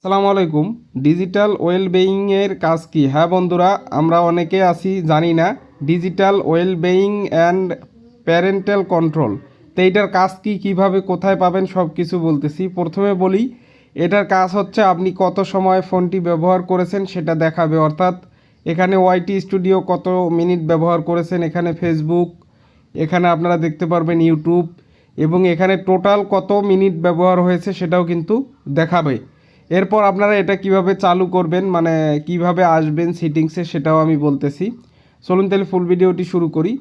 আসসালামু আলাইকুম। ডিজিটাল ওয়েলবেইংয়ের কাজ কি? হ্যাঁ বন্ধুরা, আমরা অনেকে আছি জানি না ডিজিটাল ওয়েলবেইং অ্যান্ড প্যারেন্টাল কন্ট্রোল। তো এইটার কাজ কি, কিভাবে, কোথায় পাবেন, সব কিছু বলতেছি। প্রথমে বলি, এটার কাজ হচ্ছে আপনি কত সময় ফোনটি ব্যবহার করেছেন সেটা দেখাবে। অর্থাৎ এখানে ওয়াইটি স্টুডিও কত মিনিট ব্যবহার করেছেন, এখানে ফেসবুক, এখানে আপনারা দেখতে পারবেন ইউটিউব, এবং এখানে টোটাল কত মিনিট ব্যবহার হয়েছে সেটাও কিন্তু দেখাবে। এরপর আপনারা এটা কিভাবে চালু করবেন, মানে কিভাবে আসবেন সেটিংসে, সেটাও আমি বলতেছি। চলুন তাহলে ফুল ভিডিওটি শুরু করি।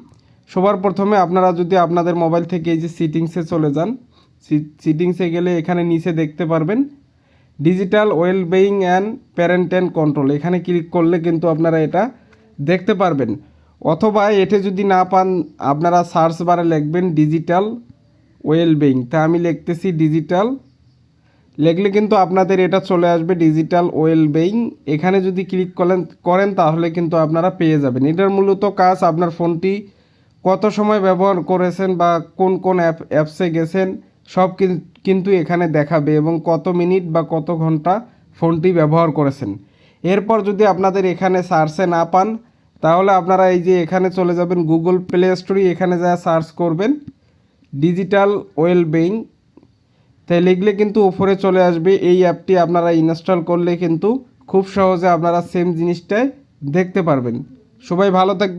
সবার প্রথমে আপনারা যদি আপনাদের মোবাইল থেকে এই যে সেটিংসে চলে যান, সেটিংসে গেলে এখানে নিচে দেখতে পারবেন ডিজিটাল ওয়েলবেইং অ্যান্ড প্যারেন্টাল কন্ট্রোল। এখানে ক্লিক করলে কিন্তু আপনারা এটা দেখতে পারবেন। অথবা এটা যদি না পান, আপনারা সার্চ বারে লিখবেন ডিজিটাল ওয়েলবেইং। তা আমি লিখতেছি ডিজিটাল, লিখলে কিন্তু আপনাদের এটা চলে আসবে ডিজিটাল ওয়েলবেইং। এখানে যদি ক্লিক করেন তাহলে কিন্তু আপনারা পেয়ে যাবেন। এটার মূলত কাজ আপনার ফোনটি কত সময় ব্যবহার করেছেন বা কোন কোন অ্যাপসে গেছেন সব কিন্তু এখানে দেখাবে, এবং কত মিনিট বা কত ঘন্টা ফোনটি ব্যবহার করেছেন। এরপর যদি আপনাদের এখানে সার্চে না পান, তাহলে আপনারা এই যে এখানে চলে যাবেন গুগল প্লে স্টোরে, এখানে যা সার্চ করবেন ডিজিটাল ওয়েলবেইং, তাই লিখলে কিন্তু উপরে চলে আসবে। এই অ্যাপটি আপনারা ইনস্টল করলে কিন্তু খুব সহজে আপনারা সেম জিনিসটাই দেখতে পারবেন। সবাই ভালো থাকবেন।